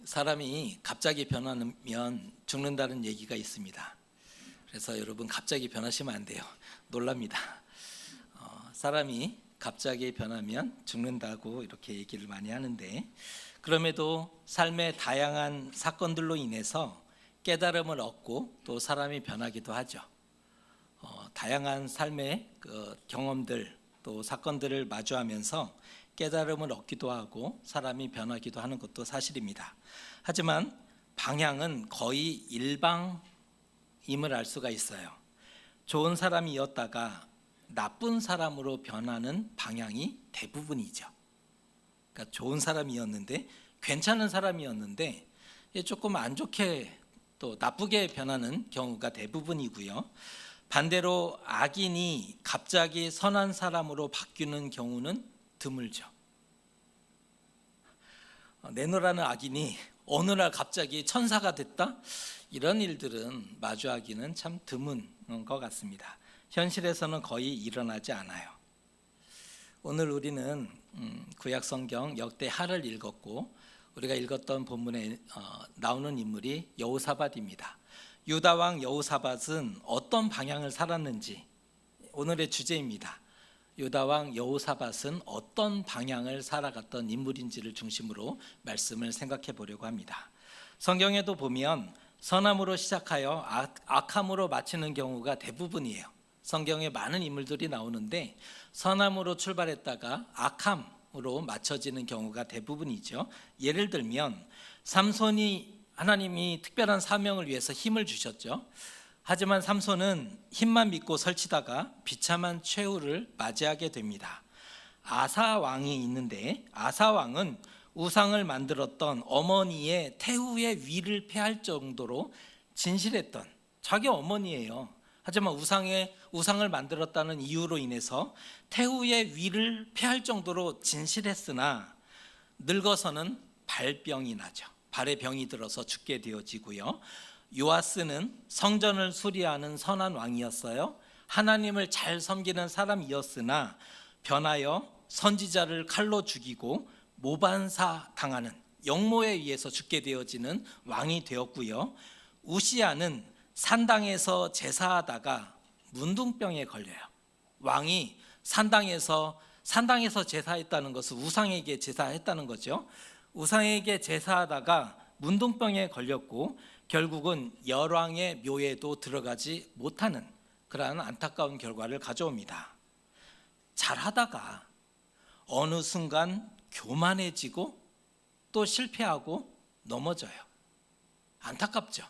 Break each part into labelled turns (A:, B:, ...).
A: 사람이 갑자기 변하면 죽는다는 얘기가 있습니다. 그래서 여러분 갑자기 변하시면 안 돼요. 놀랍니다. 사람이 갑자기 변하면 죽는다고 이렇게 얘기를 많이 하는데, 그럼에도 삶의 다양한 사건들로 인해서 깨달음을 얻고 또 사람이 변하기도 하죠. 다양한 삶의 경험들 또 사건들을 마주하면서 깨달음을 얻기도 하고 사람이 변하기도 하는 것도 사실입니다. 하지만 방향은 거의 일방임을 알 수가 있어요. 좋은 사람이었다가 나쁜 사람으로 변하는 방향이 대부분이죠. 그러니까 좋은 사람이었는데, 괜찮은 사람이었는데 조금 안 좋게 또 나쁘게 변하는 경우가 대부분이고요. 반대로 악인이 갑자기 선한 사람으로 바뀌는 경우는 드물죠. 내노라는 악인이 어느 날 갑자기 천사가 됐다? 이런 일들은 마주하기는 참 드문 것 같습니다. 현실에서는 거의 일어나지 않아요. 오늘 우리는 구약성경 역대하를 읽었고, 우리가 읽었던 본문에 나오는 인물이 여호사밧입니다. 유다왕 여호사밧은 어떤 방향을 살았는지 오늘의 주제입니다. 유다왕 여호사밧은 어떤 방향을 살아갔던 인물인지를 중심으로 말씀을 생각해 보려고 합니다. 성경에도 보면 선함으로 시작하여 악함으로 마치는 경우가 대부분이에요. 성경에 많은 인물들이 나오는데 선함으로 출발했다가 악함으로 맞춰지는 경우가 대부분이죠. 예를 들면 삼손이 하나님이 특별한 사명을 위해서 힘을 주셨죠. 하지만 삼손은 힘만 믿고 설치다가 비참한 최후를 맞이하게 됩니다. 아사 왕이 있는데, 아사 왕은 우상을 만들었던 어머니의 태후의 위를 폐할 정도로 진실했던 자기 어머니예요. 하지만 우상을 만들었다는 이유로 인해서 태후의 위를 폐할 정도로 진실했으나 늙어서는 발병이 나죠. 발에 병이 들어서 죽게 되어지고요. 요아스는 성전을 수리하는 선한 왕이었어요. 하나님을 잘 섬기는 사람이었으나 변하여 선지자를 칼로 죽이고 모반사 당하는 영모에 의해서 죽게 되어지는 왕이 되었고요. 우시아는 산당에서 제사하다가 문둥병에 걸려요. 왕이 산당에서 제사했다는 것은 우상에게 제사했다는 거죠. 우상에게 제사하다가 문둥병에 걸렸고 결국은 열왕의 묘에도 들어가지 못하는 그러한 안타까운 결과를 가져옵니다. 잘하다가 어느 순간 교만해지고 또 실패하고 넘어져요. 안타깝죠.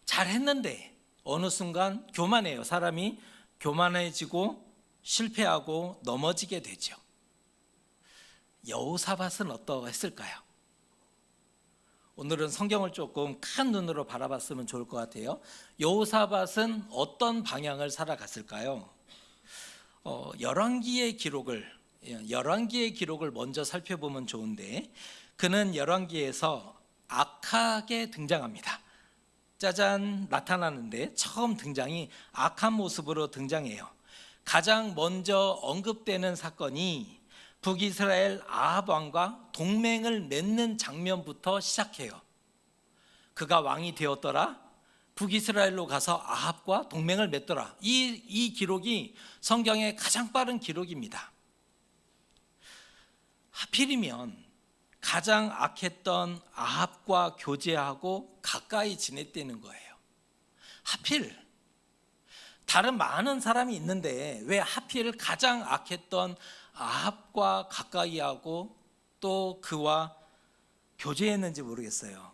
A: 잘했는데 어느 순간 교만해요. 사람이 교만해지고 실패하고 넘어지게 되죠. 여호사밧은 어떠했을까요? 오늘은 성경을 조금 큰 눈으로 바라봤으면 좋을 것 같아요. 여호사밧은 어떤 방향을 살아갔을까요? 열왕기의 기록을 먼저 살펴보면 좋은데, 그는 열왕기에서 악하게 등장합니다. 짜잔 나타나는데 처음 등장이 악한 모습으로 등장해요. 가장 먼저 언급되는 사건이 북이스라엘 아합 왕과 동맹을 맺는 장면부터 시작해요. 그가 왕이 되었더라, 북이스라엘로 가서 아합과 동맹을 맺더라. 이 기록이 성경의 가장 빠른 기록입니다. 하필이면 가장 악했던 아합과 교제하고 가까이 지냈다는 거예요. 하필 다른 많은 사람이 있는데 왜 하필 가장 악했던 아합과 가까이 하고 또 그와 교제했는지 모르겠어요.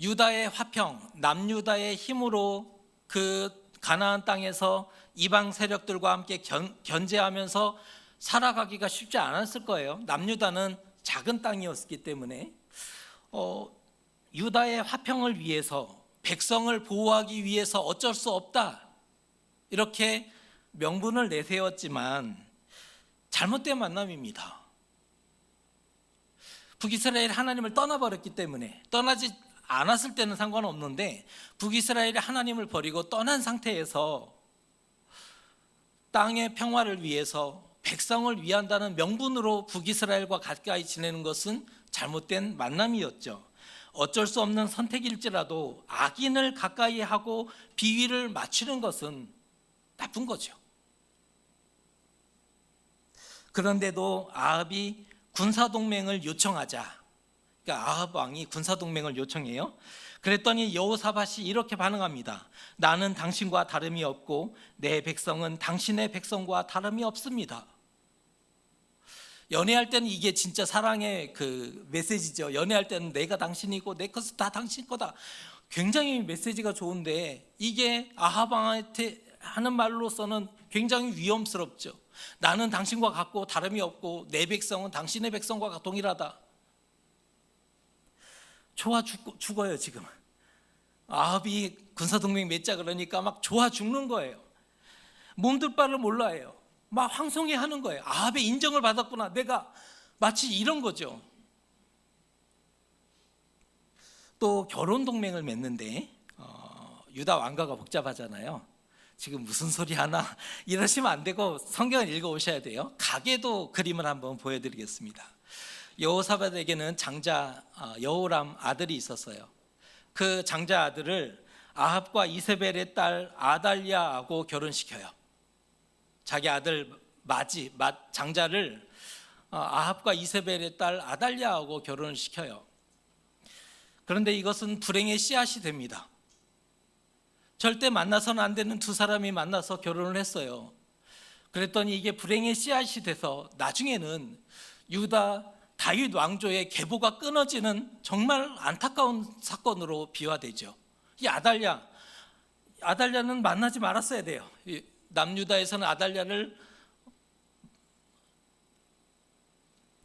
A: 유다의 화평, 남유다의 힘으로 그 가나안 땅에서 이방 세력들과 함께 견제하면서 살아가기가 쉽지 않았을 거예요. 남유다는 작은 땅이었기 때문에 유다의 화평을 위해서, 백성을 보호하기 위해서 어쩔 수 없다 이렇게 명분을 내세웠지만 잘못된 만남입니다. 북이스라엘이 하나님을 떠나버렸기 때문에, 떠나지 않았을 때는 상관없는데 북이스라엘이 하나님을 버리고 떠난 상태에서 땅의 평화를 위해서 백성을 위한다는 명분으로 북이스라엘과 가까이 지내는 것은 잘못된 만남이었죠. 어쩔 수 없는 선택일지라도 악인을 가까이 하고 비위를 맞추는 것은 나쁜 거죠. 그런데도 아합이 군사동맹을 요청하자, 그러니까 아합 왕이 군사동맹을 요청해요. 그랬더니 여호사밧이 이렇게 반응합니다. 나는 당신과 다름이 없고 내 백성은 당신의 백성과 다름이 없습니다. 연애할 때는 이게 진짜 사랑의 그 메시지죠. 연애할 때는 내가 당신이고 내 것은 다 당신 거다. 굉장히 메시지가 좋은데 이게 아합 왕한테 하는 말로서는 굉장히 위험스럽죠. 나는 당신과 같고 다름이 없고 내 백성은 당신의 백성과 동일하다. 좋아 죽어요 지금. 아합이 군사동맹 맺자 그러니까 막 좋아 죽는 거예요. 몸둘 바를 몰라요. 막 황송해하는 거예요. 아합의 인정을 받았구나. 내가 마치 이런 거죠. 또 결혼 동맹을 맺는데 유다 왕가가 복잡하잖아요. 지금 무슨 소리 하나 이러시면 안 되고 성경을 읽어 오셔야 돼요. 가계도 그림을 한번 보여드리겠습니다. 여호사밧에게는 장자 여호람 아들이 있었어요. 그 장자 아들을 아합과 이세벨의 딸 아달랴하고 결혼시켜요. 자기 아들 장자를 아합과 이세벨의 딸 아달랴하고 결혼을 시켜요. 그런데 이것은 불행의 씨앗이 됩니다. 절대 만나서는 안 되는 두 사람이 만나서 결혼을 했어요. 그랬더니 이게 불행의 씨앗이 돼서 나중에는 유다 다윗 왕조의 계보가 끊어지는 정말 안타까운 사건으로 비화되죠. 이 아달랴는 만나지 말았어야 돼요. 남유다에서는 아달랴를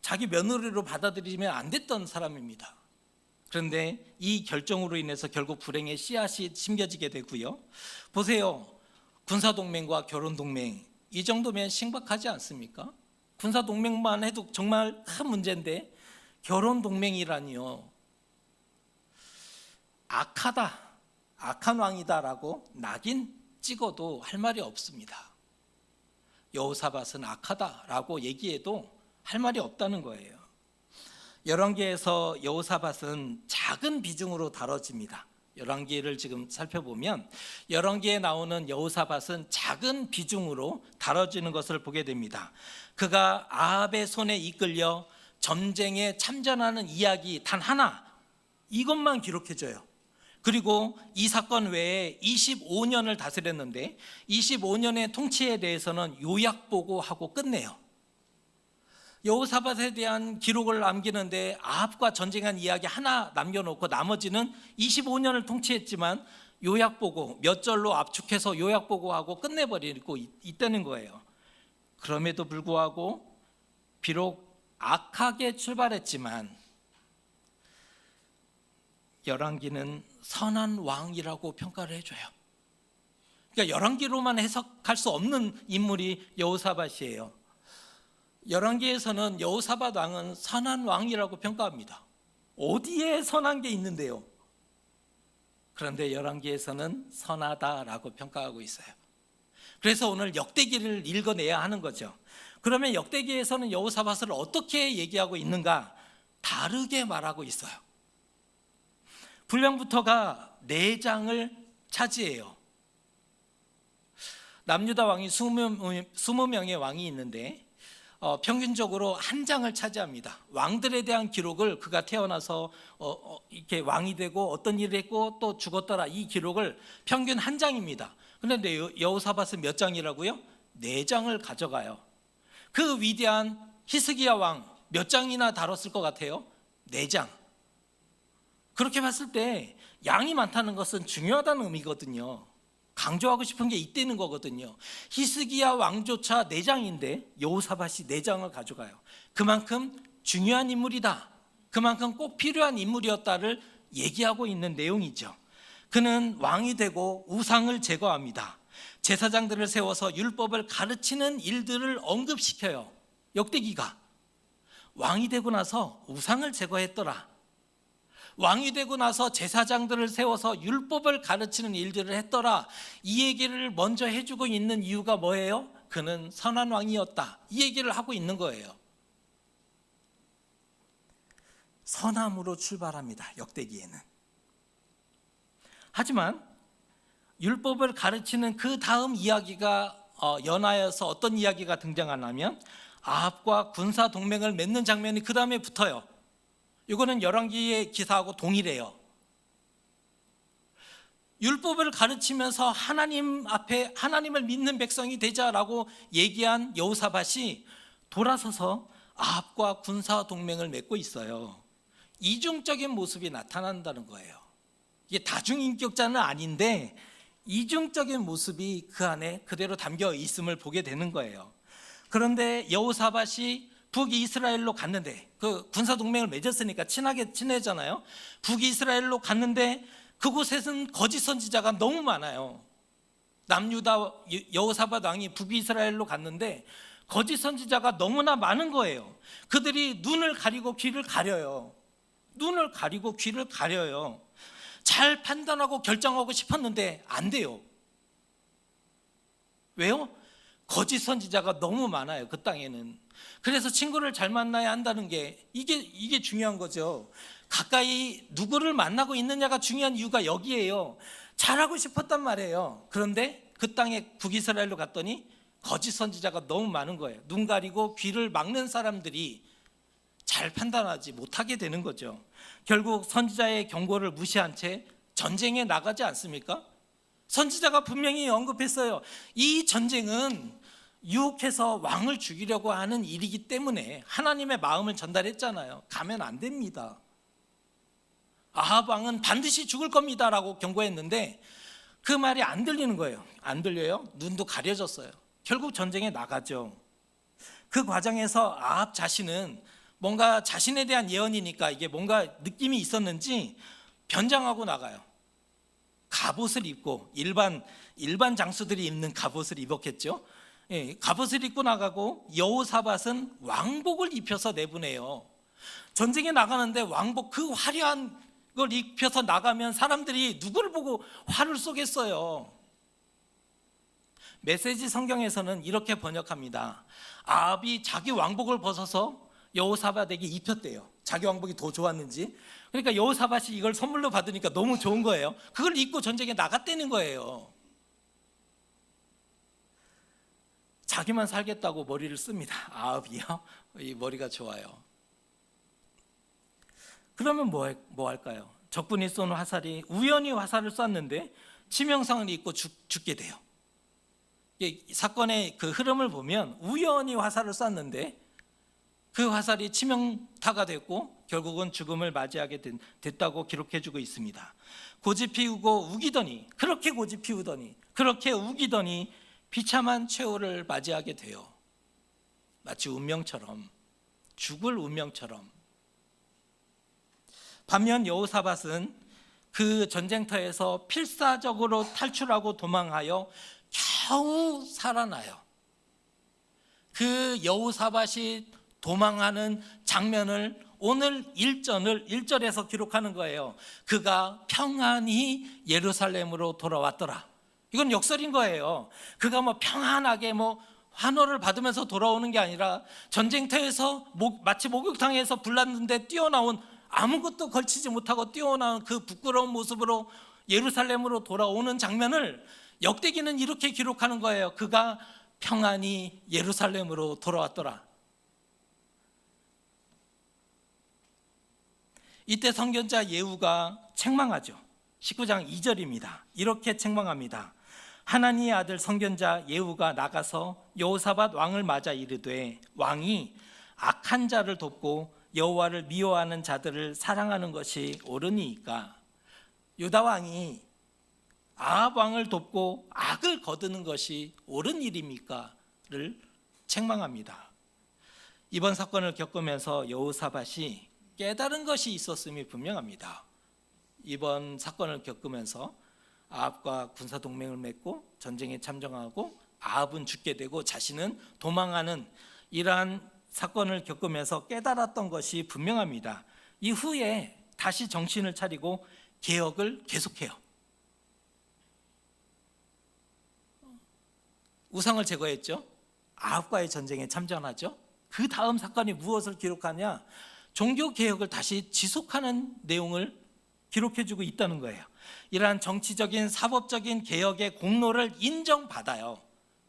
A: 자기 며느리로 받아들이면 안 됐던 사람입니다. 그런데 이 결정으로 인해서 결국 불행의 씨앗이 심겨지게 되고요. 보세요. 군사동맹과 결혼동맹, 이 정도면 심각하지 않습니까? 군사동맹만 해도 정말 큰 문제인데 결혼동맹이라니요. 악한 왕이다라고 낙인 찍어도 할 말이 없습니다. 여호사밧은 악하다라고 얘기해도 할 말이 없다는 거예요. 열왕기에서 여호사밧은 작은 비중으로 다뤄집니다. 열왕기를 지금 살펴보면 열왕기에 나오는 여호사밧은 작은 비중으로 다뤄지는 것을 보게 됩니다. 그가 아합의 손에 이끌려 전쟁에 참전하는 이야기 단 하나, 이것만 기록해줘요. 그리고 이 사건 외에 25년을 다스렸는데 25년의 통치에 대해서는 요약보고하고 끝내요. 여호사밧에 대한 기록을 남기는데 아합과 전쟁한 이야기 하나 남겨놓고 나머지는 25년을 통치했지만 요약보고 몇 절로 압축해서 요약보고하고 끝내버리고 있다는 거예요. 그럼에도 불구하고 비록 악하게 출발했지만 열왕기는 선한 왕이라고 평가를 해줘요. 그러니까 열왕기로만 해석할 수 없는 인물이 여호사밧이에요. 열왕기에서는 여호사밧 왕은 선한 왕이라고 평가합니다. 어디에 선한 게 있는데요? 그런데 열왕기에서는 선하다라고 평가하고 있어요. 그래서 오늘 역대기를 읽어내야 하는 거죠. 그러면 역대기에서는 여호사밧을 어떻게 얘기하고 있는가? 다르게 말하고 있어요. 분량부터가 4장을 차지해요. 남유다 왕이 20명의 왕이 있는데 평균적으로 1장을 차지합니다. 왕들에 대한 기록을 그가 태어나서 이렇게 왕이 되고 어떤 일을 했고 또 죽었더라, 이 기록을 평균 1장입니다. 그런데 여호사밧은 몇 장이라고요? 4장을 가져가요. 그 위대한 히스기야 왕 몇 장이나 다뤘을 것 같아요? 4장. 그렇게 봤을 때 양이 많다는 것은 중요하다는 의미거든요. 강조하고 싶은 게 이때는 거거든요. 히스기야 왕조차 4장인데 여호사밧이 4장을 가져가요. 그만큼 중요한 인물이다, 그만큼 꼭 필요한 인물이었다를 얘기하고 있는 내용이죠. 그는 왕이 되고 우상을 제거합니다. 제사장들을 세워서 율법을 가르치는 일들을 언급시켜요. 역대기가 왕이 되고 나서 우상을 제거했더라, 왕이 되고 나서 제사장들을 세워서 율법을 가르치는 일들을 했더라, 이 얘기를 먼저 해주고 있는 이유가 뭐예요? 그는 선한 왕이었다, 이 얘기를 하고 있는 거예요. 선함으로 출발합니다. 역대기에는. 하지만 율법을 가르치는 그 다음 이야기가 연하여서 어떤 이야기가 등장하냐면 아합과 군사 동맹을 맺는 장면이 그 다음에 붙어요. 이거는 열왕기의 기사하고 동일해요. 율법을 가르치면서 하나님 앞에 하나님을 믿는 백성이 되자라고 얘기한 여호사밧이 돌아서서 아합과 군사 동맹을 맺고 있어요. 이중적인 모습이 나타난다는 거예요. 이게 다중인격자는 아닌데 이중적인 모습이 그 안에 그대로 담겨 있음을 보게 되는 거예요. 그런데 여호사밧이 북이스라엘로 갔는데, 그 군사 동맹을 맺었으니까 친해잖아요. 북이스라엘로 갔는데 그곳에는 거짓 선지자가 너무 많아요. 남유다 여호사밧 왕이 북이스라엘로 갔는데 거짓 선지자가 너무나 많은 거예요. 그들이 눈을 가리고 귀를 가려요. 눈을 가리고 귀를 가려요. 잘 판단하고 결정하고 싶었는데 안 돼요. 왜요? 거짓 선지자가 너무 많아요, 그 땅에는. 그래서 친구를 잘 만나야 한다는 게 이게 중요한 거죠. 가까이 누구를 만나고 있느냐가 중요한 이유가 여기에요. 잘하고 싶었단 말이에요. 그런데 그 땅에 북이스라엘로 갔더니 거짓 선지자가 너무 많은 거예요. 눈 가리고 귀를 막는 사람들이 잘 판단하지 못하게 되는 거죠. 결국 선지자의 경고를 무시한 채 전쟁에 나가지 않습니까? 선지자가 분명히 언급했어요. 이 전쟁은 유혹해서 왕을 죽이려고 하는 일이기 때문에 하나님의 마음을 전달했잖아요. 가면 안 됩니다. 아합 왕은 반드시 죽을 겁니다 라고 경고했는데 그 말이 안 들리는 거예요. 안 들려요? 눈도 가려졌어요. 결국 전쟁에 나가죠. 그 과정에서 아합 자신은 뭔가 자신에 대한 예언이니까 이게 뭔가 느낌이 있었는지 변장하고 나가요. 갑옷을 입고 일반 장수들이 입는 갑옷을 입었겠죠. 예, 갑옷을 입고 나가고 여호사밧은 왕복을 입혀서 내보내요. 전쟁에 나가는데 왕복, 그 화려한 걸 입혀서 나가면 사람들이 누구를 보고 화를 쏘겠어요. 메시지 성경에서는 이렇게 번역합니다. 아합이 자기 왕복을 벗어서 여호사밧에게 입혔대요. 자기 왕복이 더 좋았는지. 그러니까 여호사밧이 이걸 선물로 받으니까 너무 좋은 거예요. 그걸 입고 전쟁에 나갔다는 거예요. 자기만 살겠다고 머리를 씁니다. 아합이요? 이 머리가 좋아요. 그러면 뭐 할까요? 적군이 쏜 화살이 우연히 화살을 쐈는데 치명상을 입고 죽게 돼요. 사건의 그 흐름을 보면 우연히 화살을 쐈는데 그 화살이 치명타가 됐고 결국은 죽음을 맞이하게 됐다고 기록해주고 있습니다. 고집 피우고 우기더니, 그렇게 고집 피우더니, 그렇게 우기더니 비참한 최후를 맞이하게 돼요. 마치 운명처럼, 죽을 운명처럼. 반면 여호사밧은 그 전쟁터에서 필사적으로 탈출하고 도망하여 겨우 살아나요. 그 여호사밧이 도망하는 장면을 오늘 1절에서 기록하는 거예요. 그가 평안히 예루살렘으로 돌아왔더라. 이건 역설인 거예요. 그가 평안하게 환호를 받으면서 돌아오는 게 아니라 전쟁터에서 마치 목욕탕에서 불났는데 뛰어나온, 아무것도 걸치지 못하고 뛰어나온 그 부끄러운 모습으로 예루살렘으로 돌아오는 장면을 역대기는 이렇게 기록하는 거예요. 그가 평안히 예루살렘으로 돌아왔더라. 이때 선견자 예후가 책망하죠. 19장 2절입니다. 이렇게 책망합니다. 하나님의 아들 선견자 예후가 나가서 여호사밧 왕을 맞아 이르되 왕이 악한 자를 돕고 여호와를 미워하는 자들을 사랑하는 것이 옳으니까. 유다 왕이 아합 왕을 돕고 악을 거두는 것이 옳은 일입니까?를 책망합니다. 이번 사건을 겪으면서 여호사밧이 깨달은 것이 있었음이 분명합니다. 이번 사건을 겪으면서 아합과 군사 동맹을 맺고 전쟁에 참전하고 아합은 죽게 되고 자신은 도망하는 이러한 사건을 겪으면서 깨달았던 것이 분명합니다. 이후에 다시 정신을 차리고 개혁을 계속해요. 우상을 제거했죠. 아합과의 전쟁에 참전하죠. 그 다음 사건이 무엇을 기록하냐? 종교 개혁을 다시 지속하는 내용을 기록해주고 있다는 거예요. 이러한 정치적인 사법적인 개혁의 공로를 인정받아요.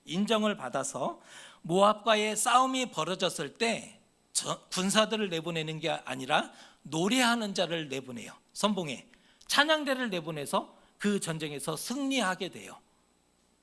A: 인정을 받아서 모압과의 싸움이 벌어졌을 때 군사들을 내보내는 게 아니라 노래하는 자를 내보내요. 선봉에 찬양대를 내보내서 그 전쟁에서 승리하게 돼요.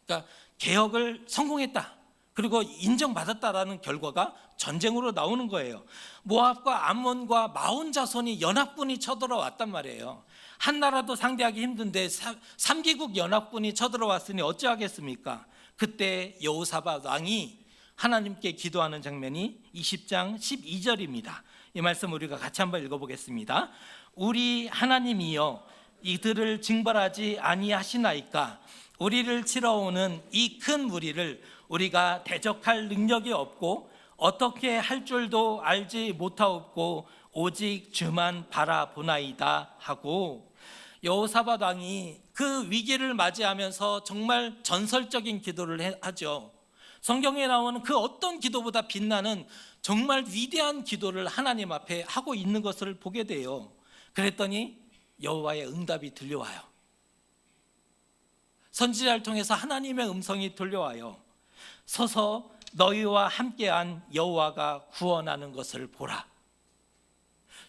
A: 그러니까 개혁을 성공했다, 그리고 인정받았다라는 결과가 전쟁으로 나오는 거예요. 모압과 암몬과 마온 자손이 연합군이 쳐들어왔단 말이에요. 한 나라도 상대하기 힘든데 3개국 연합군이 쳐들어왔으니 어찌하겠습니까? 그때 여호사밧 왕이 하나님께 기도하는 장면이 20장 12절입니다. 이 말씀 우리가 같이 한번 읽어보겠습니다. 우리 하나님이여 이들을 징벌하지 아니하시나이까? 우리를 치러 오는 이 큰 무리를 우리가 대적할 능력이 없고 어떻게 할 줄도 알지 못하옵고 오직 주만 바라보나이다 하고, 여호사밧 왕이 그 위기를 맞이하면서 정말 전설적인 기도를 하죠. 성경에 나오는 그 어떤 기도보다 빛나는 정말 위대한 기도를 하나님 앞에 하고 있는 것을 보게 돼요. 그랬더니 여호와의 응답이 들려와요. 선지자를 통해서 하나님의 음성이 들려와요. 서서 너희와 함께한 여호와가 구원하는 것을 보라.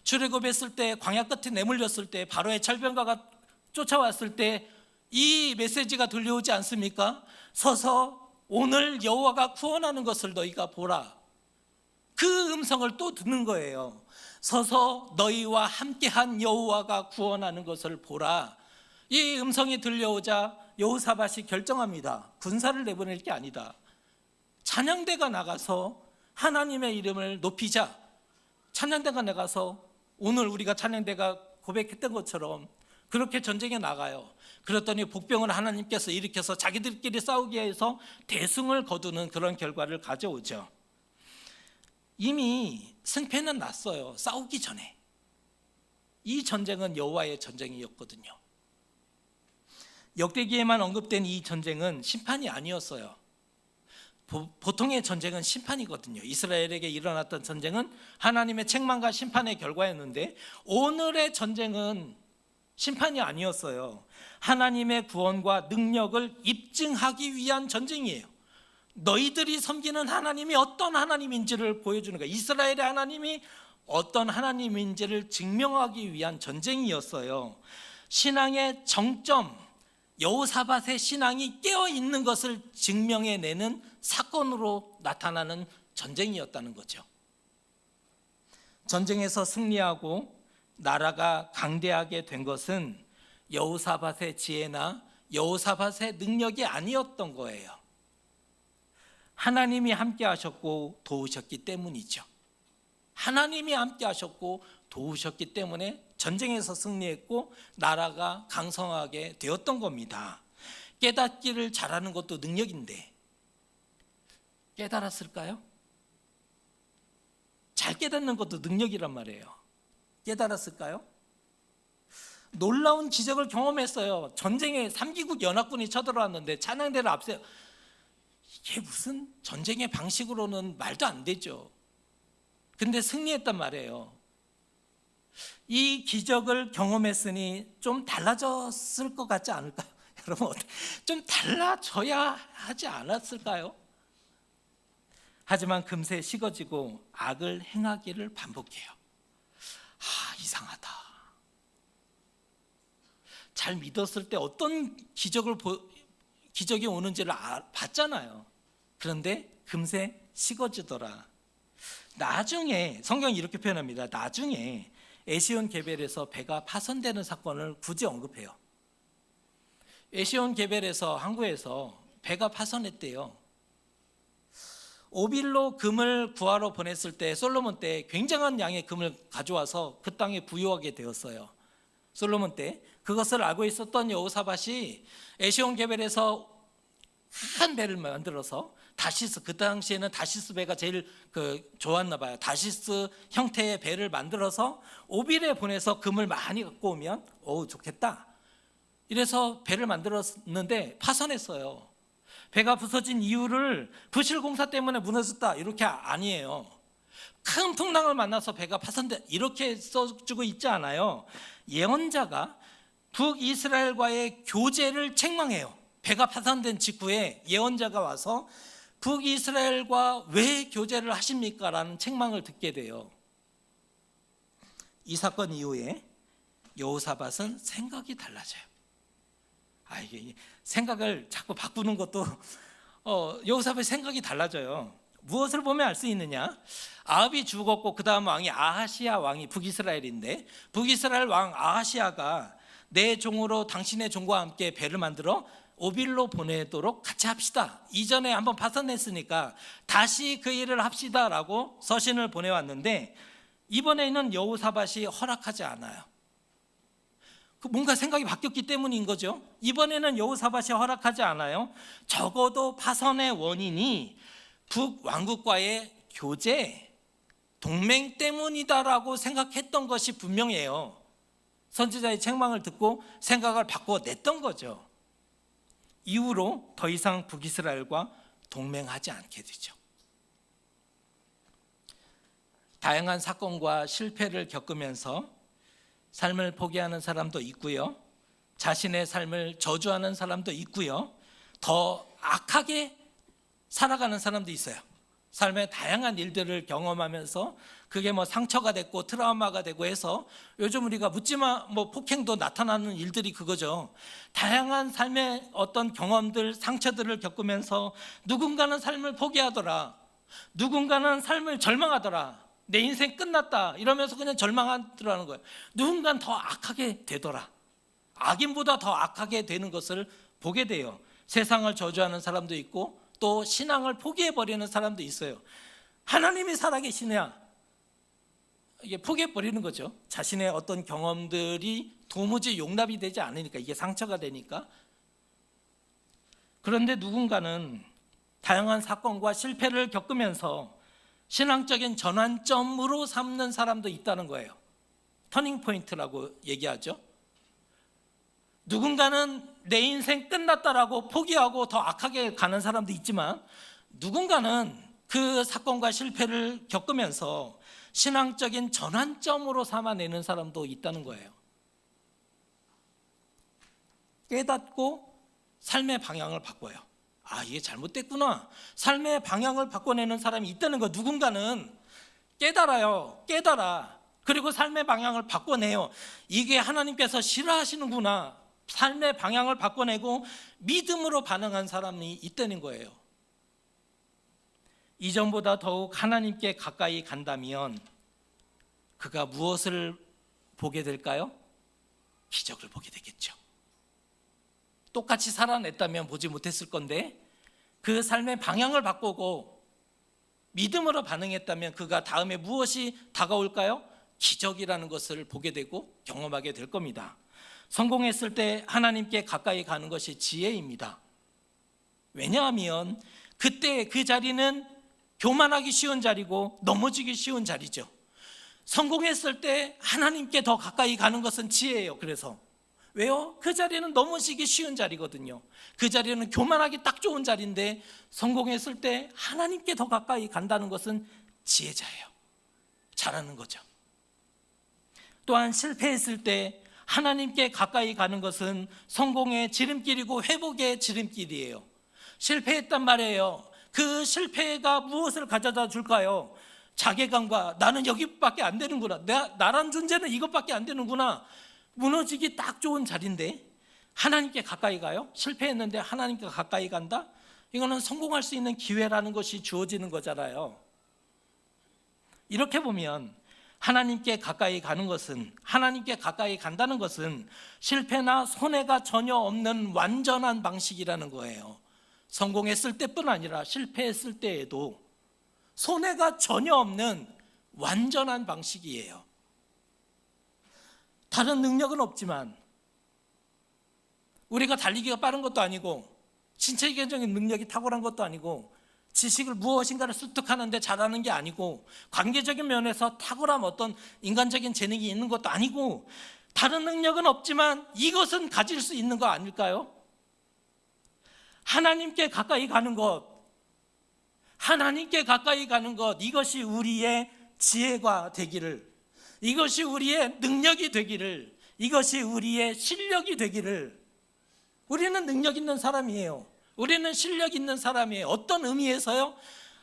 A: 출애굽했을 때, 광야 끝에 내몰렸을 때, 바로의 철병가가 쫓아왔을 때 이 메시지가 들려오지 않습니까? 서서 오늘 여호와가 구원하는 것을 너희가 보라. 그 음성을 또 듣는 거예요. 서서 너희와 함께한 여호와가 구원하는 것을 보라. 이 음성이 들려오자 여호사밧이 결정합니다. 군사를 내보낼 게 아니다. 찬양대가 나가서 하나님의 이름을 높이자. 찬양대가 나가서 오늘 우리가 찬양대가 고백했던 것처럼 그렇게 전쟁에 나가요. 그랬더니 복병을 하나님께서 일으켜서 자기들끼리 싸우기 위해서 대승을 거두는 그런 결과를 가져오죠. 이미 승패는 났어요. 싸우기 전에. 이 전쟁은 여호와의 전쟁이었거든요. 역대기에만 언급된 이 전쟁은 심판이 아니었어요. 보통의 전쟁은 심판이거든요. 이스라엘에게 일어났던 전쟁은 하나님의 책망과 심판의 결과였는데, 오늘의 전쟁은 심판이 아니었어요. 하나님의 구원과 능력을 입증하기 위한 전쟁이에요. 너희들이 섬기는 하나님이 어떤 하나님인지를 보여주는 거예요. 이스라엘의 하나님이 어떤 하나님인지를 증명하기 위한 전쟁이었어요. 신앙의 정점, 여호사밧의 신앙이 깨어있는 것을 증명해내는 사건으로 나타나는 전쟁이었다는 거죠. 전쟁에서 승리하고 나라가 강대하게 된 것은 여호사밧의 지혜나 여호사밧의 능력이 아니었던 거예요. 하나님이 함께 하셨고 도우셨기 때문이죠. 하나님이 함께 하셨고 도우셨기 때문에 전쟁에서 승리했고 나라가 강성하게 되었던 겁니다. 깨닫기를 잘하는 것도 능력인데 깨달았을까요? 잘 깨닫는 것도 능력이란 말이에요. 깨달았을까요? 놀라운 기적을 경험했어요. 전쟁에 3기국 연합군이 쳐들어왔는데 찬양대를 앞세, 이게 무슨 전쟁의 방식으로는 말도 안 되죠. 근데 승리했단 말이에요. 이 기적을 경험했으니 좀 달라졌을 것 같지 않을까요? 여러분, 좀 달라져야 하지 않았을까요? 하지만 금세 식어지고 악을 행하기를 반복해요. 이상하다. 잘 믿었을 때 어떤 기적이 오는지를 봤잖아요. 그런데 금세 식어지더라. 나중에 성경이 이렇게 표현합니다. 나중에 에시온 게벨에서 배가 파손되는 사건을 굳이 언급해요. 에시온 게벨에서 항구에서 배가 파손했대요. 오빌로 금을 구하러 보냈을 때 솔로몬 때 굉장한 양의 금을 가져와서 그 땅에 부유하게 되었어요. 솔로몬 때 그것을 알고 있었던 여호사밧이 에시온 게벨에서 큰 배를 만들어서 다시스, 그 당시에는 다시스 배가 제일 좋았나 봐요. 다시스 형태의 배를 만들어서 오빌에 보내서 금을 많이 갖고 오면 좋겠다. 이래서 배를 만들었는데 파손했어요. 배가 부서진 이유를 부실공사 때문에 무너졌다 이렇게 아니에요. 큰 풍랑을 만나서 배가 파손돼 이렇게 써주고 있지 않아요. 예언자가 북이스라엘과의 교제를 책망해요. 배가 파손된 직후에 예언자가 와서 북이스라엘과 왜 교제를 하십니까? 라는 책망을 듣게 돼요. 이 사건 이후에 여호사밧은 생각이 달라져요. 이게 생각을 자꾸 바꾸는 것도 여호사밧의 생각이 달라져요. 무엇을 보면 알 수 있느냐? 아합이 죽었고 그 다음 왕이 아하시아 왕이 북이스라엘인데, 북이스라엘 왕 아하시아가 내 종으로 당신의 종과 함께 배를 만들어 오빌로 보내도록 같이 합시다. 이전에 한번 파손했으니까 다시 그 일을 합시다 라고 서신을 보내왔는데, 이번에는 여호사밧이 허락하지 않아요. 뭔가 생각이 바뀌었기 때문인 거죠. 이번에는 여호사밧이 허락하지 않아요. 적어도 파손의 원인이 북왕국과의 교제, 동맹 때문이다라고 생각했던 것이 분명해요. 선지자의 책망을 듣고 생각을 바꿔냈던 거죠. 이후로 더 이상 북이스라엘과 동맹하지 않게 되죠. 다양한 사건과 실패를 겪으면서 삶을 포기하는 사람도 있고요, 자신의 삶을 저주하는 사람도 있고요, 더 악하게 살아가는 사람도 있어요. 삶의 다양한 일들을 경험하면서 그게 상처가 됐고 트라우마가 되고 해서 요즘 우리가 묻지마 폭행도 나타나는 일들이 그거죠. 다양한 삶의 어떤 경험들, 상처들을 겪으면서 누군가는 삶을 포기하더라, 누군가는 삶을 절망하더라, 내 인생 끝났다 이러면서 그냥 절망하더라는 거예요. 누군가는 더 악하게 되더라, 악인보다 더 악하게 되는 것을 보게 돼요. 세상을 저주하는 사람도 있고 또 신앙을 포기해버리는 사람도 있어요. 하나님이 살아계시냐, 이게 포기해버리는 거죠. 자신의 어떤 경험들이 도무지 용납이 되지 않으니까, 이게 상처가 되니까. 그런데 누군가는 다양한 사건과 실패를 겪으면서 신앙적인 전환점으로 삼는 사람도 있다는 거예요. 터닝 포인트라고 얘기하죠. 누군가는 내 인생 끝났다라고 포기하고 더 악하게 가는 사람도 있지만, 누군가는 그 사건과 실패를 겪으면서 신앙적인 전환점으로 삼아내는 사람도 있다는 거예요. 깨닫고 삶의 방향을 바꿔요. 이게 잘못됐구나, 삶의 방향을 바꿔내는 사람이 있다는 거. 누군가는 깨달아. 그리고 삶의 방향을 바꿔내요. 이게 하나님께서 싫어하시는구나, 삶의 방향을 바꿔내고 믿음으로 반응한 사람이 있다는 거예요. 이전보다 더욱 하나님께 가까이 간다면 그가 무엇을 보게 될까요? 기적을 보게 되겠죠. 똑같이 살아냈다면 보지 못했을 건데, 그 삶의 방향을 바꾸고 믿음으로 반응했다면 그가 다음에 무엇이 다가올까요? 기적이라는 것을 보게 되고 경험하게 될 겁니다. 성공했을 때 하나님께 가까이 가는 것이 지혜입니다. 왜냐하면 그때 그 자리는 교만하기 쉬운 자리고 넘어지기 쉬운 자리죠. 성공했을 때 하나님께 더 가까이 가는 것은 지혜예요. 그래서 왜요? 그 자리는 넘어지기 쉬운 자리거든요. 그 자리는 교만하기 딱 좋은 자리인데, 성공했을 때 하나님께 더 가까이 간다는 것은 지혜자예요. 잘하는 거죠. 또한 실패했을 때 하나님께 가까이 가는 것은 성공의 지름길이고 회복의 지름길이에요. 실패했단 말이에요. 그 실패가 무엇을 가져다 줄까요? 자괴감과 나는 여기밖에 안 되는구나, 나란 존재는 이것밖에 안 되는구나, 무너지기 딱 좋은 자리인데 하나님께 가까이 가요? 실패했는데 하나님께 가까이 간다? 이거는 성공할 수 있는 기회라는 것이 주어지는 거잖아요. 이렇게 보면 하나님께 가까이 가는 것은, 하나님께 가까이 간다는 것은 실패나 손해가 전혀 없는 완전한 방식이라는 거예요. 성공했을 때뿐 아니라 실패했을 때에도 손해가 전혀 없는 완전한 방식이에요. 다른 능력은 없지만, 우리가 달리기가 빠른 것도 아니고 신체적인 능력이 탁월한 것도 아니고 지식을 무엇인가를 습득하는데 잘하는 게 아니고 관계적인 면에서 탁월한 어떤 인간적인 재능이 있는 것도 아니고, 다른 능력은 없지만 이것은 가질 수 있는 거 아닐까요? 하나님께 가까이 가는 것, 하나님께 가까이 가는 것, 이것이 우리의 지혜가 되기를, 이것이 우리의 능력이 되기를, 이것이 우리의 실력이 되기를. 우리는 능력 있는 사람이에요. 우리는 실력 있는 사람이에요. 어떤 의미에서요?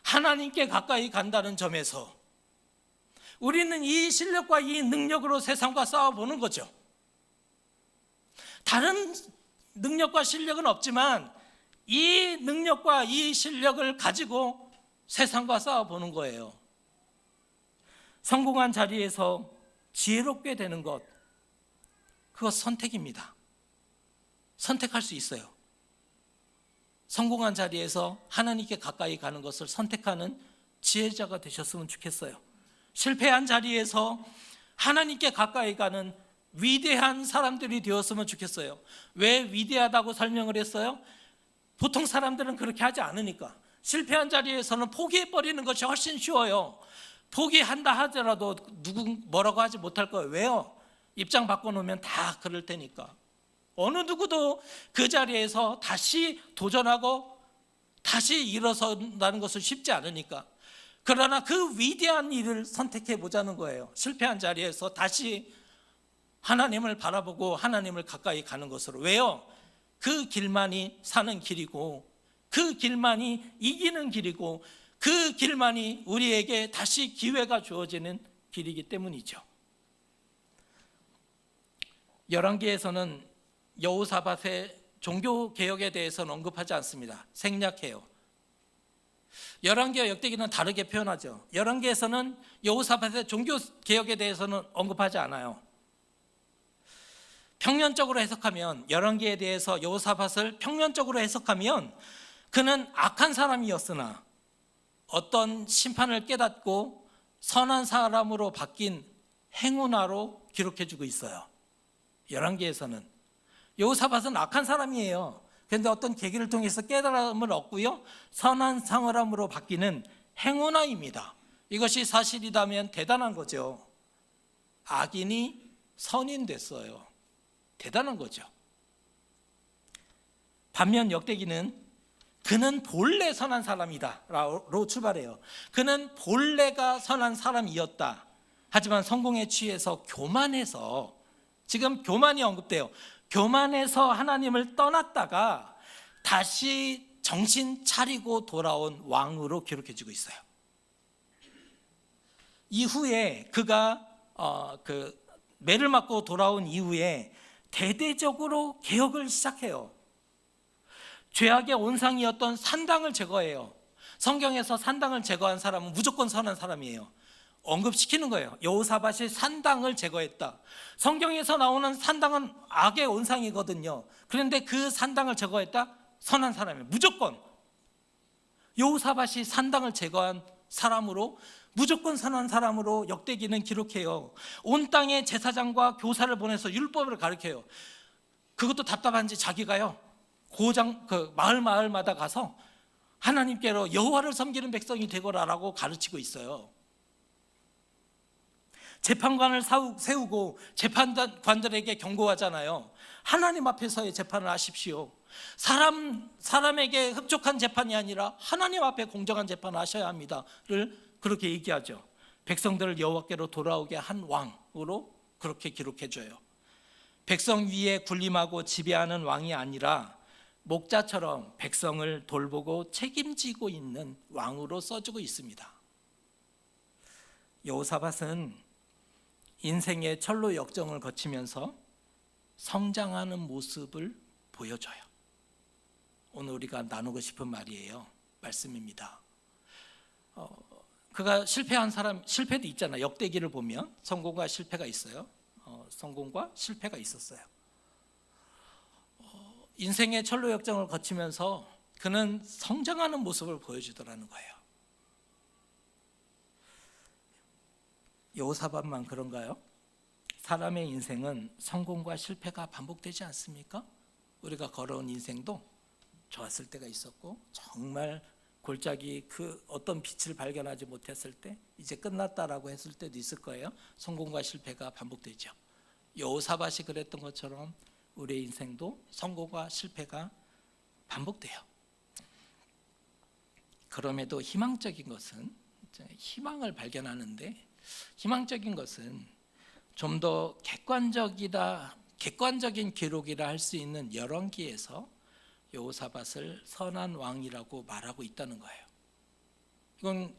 A: 하나님께 가까이 간다는 점에서 우리는 이 실력과 이 능력으로 세상과 싸워보는 거죠. 다른 능력과 실력은 없지만 이 능력과 이 실력을 가지고 세상과 싸워보는 거예요. 성공한 자리에서 지혜롭게 되는 것, 그것 선택입니다. 선택할 수 있어요. 성공한 자리에서 하나님께 가까이 가는 것을 선택하는 지혜자가 되셨으면 좋겠어요. 실패한 자리에서 하나님께 가까이 가는 위대한 사람들이 되었으면 좋겠어요. 왜 위대하다고 설명을 했어요? 보통 사람들은 그렇게 하지 않으니까. 실패한 자리에서는 포기해버리는 것이 훨씬 쉬워요. 포기한다 하더라도 누구 뭐라고 하지 못할 거예요. 왜요? 입장 바꿔놓으면 다 그럴 테니까. 어느 누구도 그 자리에서 다시 도전하고 다시 일어선다는 것은 쉽지 않으니까. 그러나 그 위대한 일을 선택해 보자는 거예요. 실패한 자리에서 다시 하나님을 바라보고 하나님을 가까이 가는 것으로. 왜요? 그 길만이 사는 길이고, 그 길만이 이기는 길이고, 그 길만이 우리에게 다시 기회가 주어지는 길이기 때문이죠. 열왕기에서는 여호사밧의 종교 개혁에 대해서는 언급하지 않습니다. 생략해요. 열왕기와 역대기는 다르게 표현하죠. 열왕기에서는 여호사밧의 종교 개혁에 대해서는 언급하지 않아요. 평면적으로 해석하면, 열왕기에 대해서 여호사밧을 평면적으로 해석하면 그는 악한 사람이었으나 어떤 심판을 깨닫고 선한 사람으로 바뀐 행운아로 기록해주고 있어요. 열왕기에서는 여호사밧은 악한 사람이에요. 그런데 어떤 계기를 통해서 깨달음을 얻고요, 선한 사람으로 바뀌는 행운아입니다. 이것이 사실이라면 대단한 거죠. 악인이 선인 됐어요. 대단한 거죠. 반면 역대기는 그는 본래 선한 사람이다 라고 출발해요. 그는 본래가 선한 사람이었다. 하지만 성공에 취해서 교만해서, 지금 교만이 언급돼요. 교만해서 하나님을 떠났다가 다시 정신 차리고 돌아온 왕으로 기록해지고 있어요. 이후에 그가 매를 맞고 돌아온 이후에 대대적으로 개혁을 시작해요. 죄악의 온상이었던 산당을 제거해요. 성경에서 산당을 제거한 사람은 무조건 선한 사람이에요. 언급시키는 거예요. 여호사밧이 산당을 제거했다. 성경에서 나오는 산당은 악의 온상이거든요. 그런데 그 산당을 제거했다? 선한 사람이에요. 무조건. 여호사밧이 산당을 제거한 사람으로, 무조건 선한 사람으로 역대기는 기록해요. 온 땅에 제사장과 교사를 보내서 율법을 가르쳐요. 그것도 답답한지 자기가요, 마을마다 가서 하나님께로 여호와를 섬기는 백성이 되거라라고 가르치고 있어요. 재판관을 세우고 재판관들에게 경고하잖아요. 하나님 앞에서의 재판을 하십시오. 사람에게 흡족한 재판이 아니라 하나님 앞에 공정한 재판을 하셔야 합니다를 그렇게 얘기하죠. 백성들을 여호와께로 돌아오게 한 왕으로 그렇게 기록해줘요. 백성 위에 군림하고 지배하는 왕이 아니라 목자처럼 백성을 돌보고 책임지고 있는 왕으로 써주고 있습니다. 여호사밧은 인생의 철로 역정을 거치면서 성장하는 모습을 보여줘요. 오늘 우리가 나누고 싶은 말씀입니다. 그가 실패한 사람, 실패도 있잖아요. 역대기를 보면 성공과 실패가 있어요. 성공과 실패가 있었어요. 인생의 철로 역정을 거치면서 그는 성장하는 모습을 보여주더라는 거예요. 여호사밧만 그런가요? 사람의 인생은 성공과 실패가 반복되지 않습니까? 우리가 걸어온 인생도 좋았을 때가 있었고, 정말 골짜기 그 어떤 빛을 발견하지 못했을 때 이제 끝났다라고 했을 때도 있을 거예요. 성공과 실패가 반복되죠. 여호사밧이 그랬던 것처럼 우리의 인생도 성공과 실패가 반복돼요. 그럼에도 희망적인 것은 희망을 발견하는데 희망적인 것은 좀 더 객관적인 기록이라 할 수 있는 열왕기에서 여호사밧을 선한 왕이라고 말하고 있다는 거예요. 이건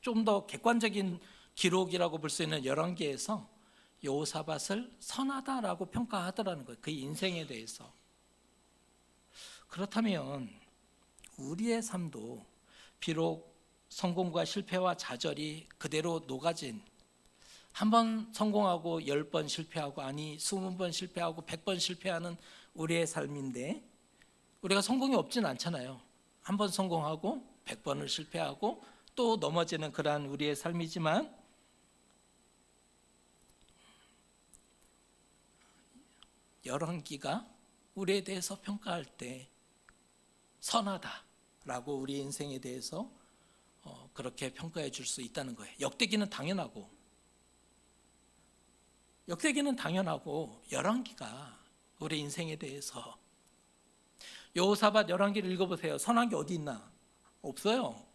A: 좀 더 객관적인 기록이라고 볼 수 있는 열왕기에서 여호사밧을 선하다라고 평가하더라는 거예요. 그 인생에 대해서. 그렇다면 우리의 삶도 비록 성공과 실패와 좌절이 그대로 녹아진, 한 번 성공하고 10번 실패하고, 아니 20번 실패하고 100번 실패하는 우리의 삶인데, 우리가 성공이 없진 않잖아요. 한 번 성공하고 100번을 실패하고 또 넘어지는 그러한 우리의 삶이지만, 열왕기가 우리에 대해서 평가할 때 선하다라고 우리 인생에 대해서 그렇게 평가해 줄 수 있다는 거예요. 역대기는 당연하고 열왕기가 우리 인생에 대해서, 여호사밧 열왕기를 읽어보세요. 선한 게 어디 있나? 없어요.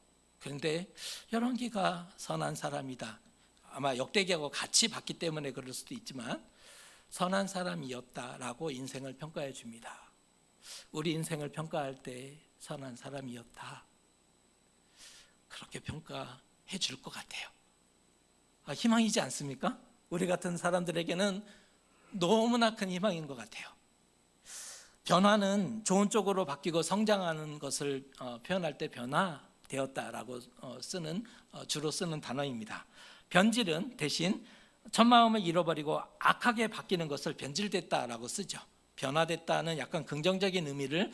A: 그런데 열왕기가 선한 사람이다. 아마 역대기하고 같이 봤기 때문에 그럴 수도 있지만 선한 사람이었다라고 인생을 평가해 줍니다. 우리 인생을 평가할 때 선한 사람이었다, 그렇게 평가해 줄 것 같아요. 희망이지 않습니까? 우리 같은 사람들에게는 너무나 큰 희망인 것 같아요. 변화는 좋은 쪽으로 바뀌고 성장하는 것을 표현할 때 변화되었다라고 주로 쓰는 단어입니다. 변질은 대신 첫 마음을 잃어버리고 악하게 바뀌는 것을 변질됐다라고 쓰죠. 변화됐다는 약간 긍정적인 의미를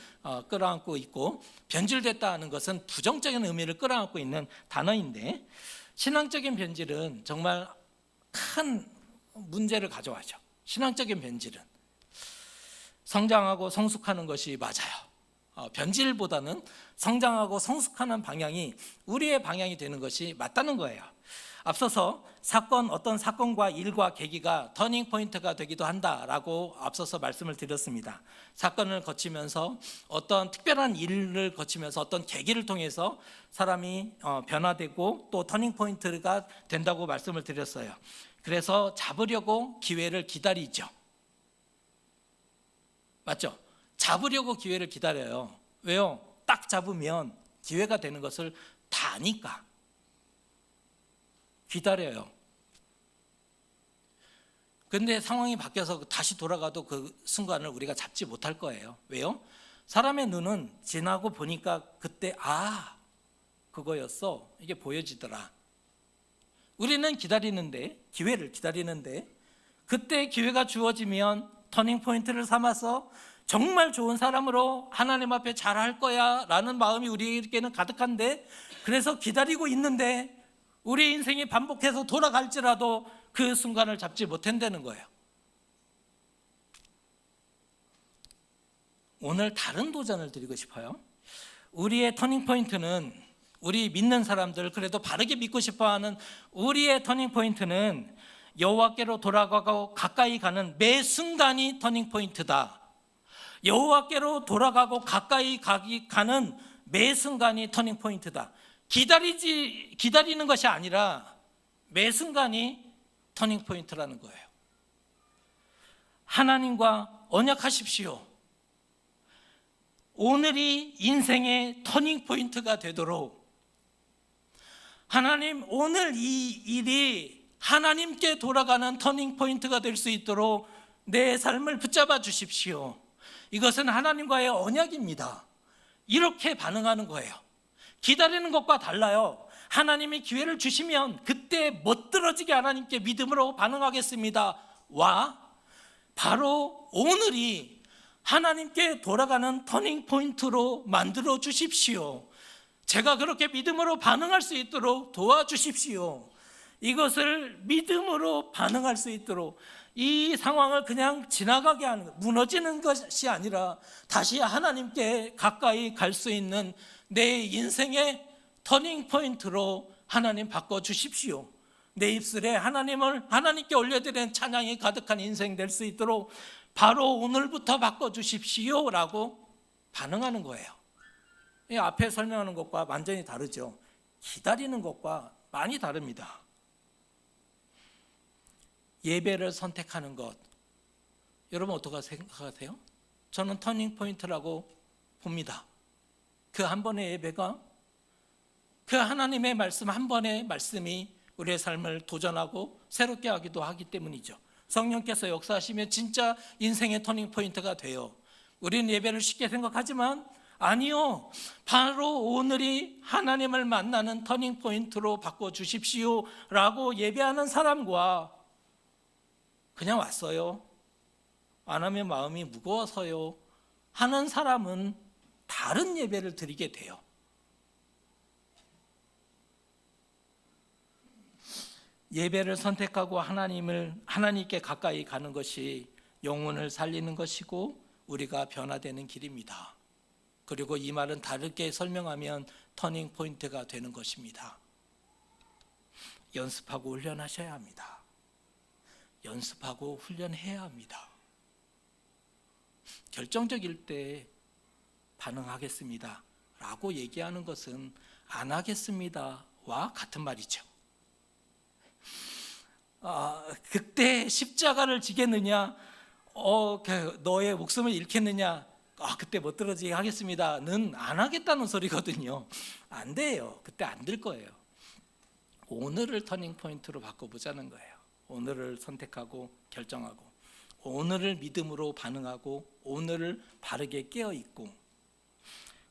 A: 끌어안고 있고, 변질됐다는 것은 부정적인 의미를 끌어안고 있는 단어인데, 신앙적인 변질은 정말 큰 문제를 가져와죠. 신앙적인 변질은 성장하고 성숙하는 것이 맞아요. 변질보다는 성장하고 성숙하는 방향이 우리의 방향이 되는 것이 맞다는 거예요. 앞서서 어떤 사건과 일과 계기가 터닝 포인트가 되기도 한다라고 앞서서 말씀을 드렸습니다. 사건을 거치면서, 어떤 특별한 일을 거치면서, 어떤 계기를 통해서 사람이 변화되고 또 터닝 포인트가 된다고 말씀을 드렸어요. 그래서 잡으려고 기회를 기다리죠. 맞죠? 잡으려고 기회를 기다려요. 왜요? 딱 잡으면 기회가 되는 것을 다 아니까 기다려요. 근데 상황이 바뀌어서 다시 돌아가도 그 순간을 우리가 잡지 못할 거예요. 왜요? 사람의 눈은 지나고 보니까 그때 그거였어, 이게 보여지더라. 우리는 기회를 기다리는데, 그때 기회가 주어지면 터닝 포인트를 삼아서 정말 좋은 사람으로 하나님 앞에 잘할 거야 라는 마음이 우리에게는 가득한데, 그래서 기다리고 있는데 우리 인생이 반복해서 돌아갈지라도 그 순간을 잡지 못한다는 거예요. 오늘 다른 도전을 드리고 싶어요. 우리의 터닝 포인트는, 우리 믿는 사람들, 그래도 바르게 믿고 싶어하는 우리의 터닝 포인트는 여호와께로 돌아가고 가까이 가는 매 순간이 터닝 포인트다. 여호와께로 돌아가고 가까이 가는 매 순간이 터닝 포인트다. 기다리는 것이 아니라 매 순간이 터닝 포인트라는 거예요. 하나님과 언약하십시오. 오늘이 인생의 터닝 포인트가 되도록, 하나님, 오늘 이 일이 하나님께 돌아가는 터닝 포인트가 될 수 있도록 내 삶을 붙잡아 주십시오. 이것은 하나님과의 언약입니다. 이렇게 반응하는 거예요. 기다리는 것과 달라요. 하나님이 기회를 주시면 그때 멋들어지게 하나님께 믿음으로 반응하겠습니다. 바로 오늘이 하나님께 돌아가는 터닝 포인트로 만들어 주십시오. 제가 그렇게 믿음으로 반응할 수 있도록 도와주십시오. 이것을 믿음으로 반응할 수 있도록, 이 상황을 그냥 지나가게 하는 것, 무너지는 것이 아니라 다시 하나님께 가까이 갈 수 있는 내 인생의 터닝 포인트로 하나님 바꿔주십시오. 내 입술에 하나님께 올려드리는 찬양이 가득한 인생 될 수 있도록 바로 오늘부터 바꿔주십시오 라고 반응하는 거예요. 이 앞에 설명하는 것과 완전히 다르죠. 기다리는 것과 많이 다릅니다. 예배를 선택하는 것, 여러분 어떻게 생각하세요? 저는 터닝 포인트라고 봅니다. 그 한 번의 예배가, 그 하나님의 말씀 한 번의 말씀이 우리의 삶을 도전하고 새롭게 하기도 하기 때문이죠. 성령께서 역사하시면 진짜 인생의 터닝 포인트가 돼요. 우리는 예배를 쉽게 생각하지만 아니요, 바로 오늘이 하나님을 만나는 터닝 포인트로 바꿔주십시오 라고 예배하는 사람과 그냥 왔어요, 안 하면 마음이 무거워서요 하는 사람은 다른 예배를 드리게 돼요. 예배를 선택하고 하나님께 가까이 가는 것이 영혼을 살리는 것이고 우리가 변화되는 길입니다. 그리고 이 말은 다르게 설명하면 터닝 포인트가 되는 것입니다. 연습하고 훈련하셔야 합니다. 연습하고 훈련해야 합니다. 결정적일 때 반응하겠습니다 라고 얘기하는 것은 안 하겠습니다와 같은 말이죠. 그때 십자가를 지겠느냐, 너의 목숨을 잃겠느냐, 그때 못 들어지게 하겠습니다는 안 하겠다는 소리거든요. 안 돼요. 그때 안 될 거예요. 오늘을 터닝 포인트로 바꿔보자는 거예요. 오늘을 선택하고 결정하고, 오늘을 믿음으로 반응하고, 오늘을 바르게 깨어있고.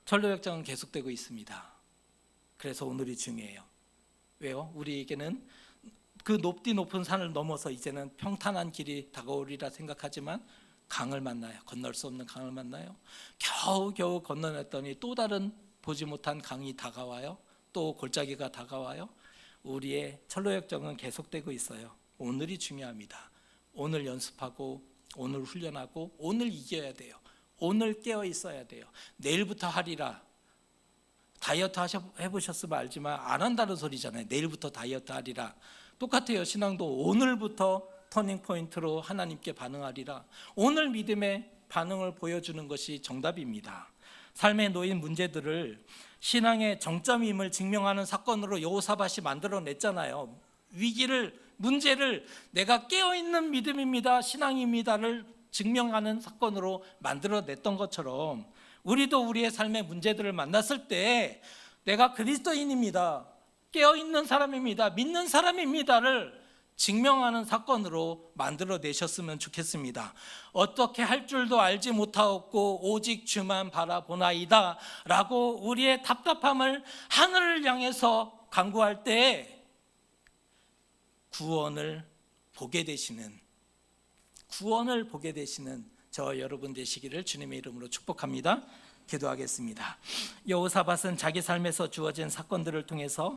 A: 철로역정은 계속되고 있습니다. 그래서 오늘이 중요해요. 왜요? 우리에게는 그 높은 산을 넘어서 이제는 평탄한 길이 다가오리라 생각하지만 강을 만나요. 건널 수 없는 강을 만나요. 겨우겨우 건너냈더니 또 다른 보지 못한 강이 다가와요. 또 골짜기가 다가와요. 우리의 철로역정은 계속되고 있어요. 오늘이 중요합니다. 오늘 연습하고, 오늘 훈련하고, 오늘 이겨야 돼요. 오늘 깨어 있어야 돼요. 내일부터 하리라. 다이어트 해보셨으면 알지만 안 한다는 소리잖아요. 내일부터 다이어트 하리라. 똑같아요. 신앙도 오늘부터 터닝 포인트로 하나님께 반응하리라. 오늘 믿음의 반응을 보여주는 것이 정답입니다. 삶에 놓인 문제들을 신앙의 정점임을 증명하는 사건으로 여호사밧이 만들어냈잖아요. 위기를, 문제를 내가 깨어있는 믿음입니다, 신앙입니다를 증명하는 사건으로 만들어냈던 것처럼 우리도 우리의 삶의 문제들을 만났을 때 내가 그리스도인입니다, 깨어있는 사람입니다, 믿는 사람입니다를 증명하는 사건으로 만들어내셨으면 좋겠습니다. 어떻게 할 줄도 알지 못하였고 오직 주만 바라보나이다 라고 우리의 답답함을 하늘을 향해서 간구할 때 구원을 보게 되시는 저 여러분 되시기를 주님의 이름으로 축복합니다. 기도하겠습니다. 여호사밧은 자기 삶에서 주어진 사건들을 통해서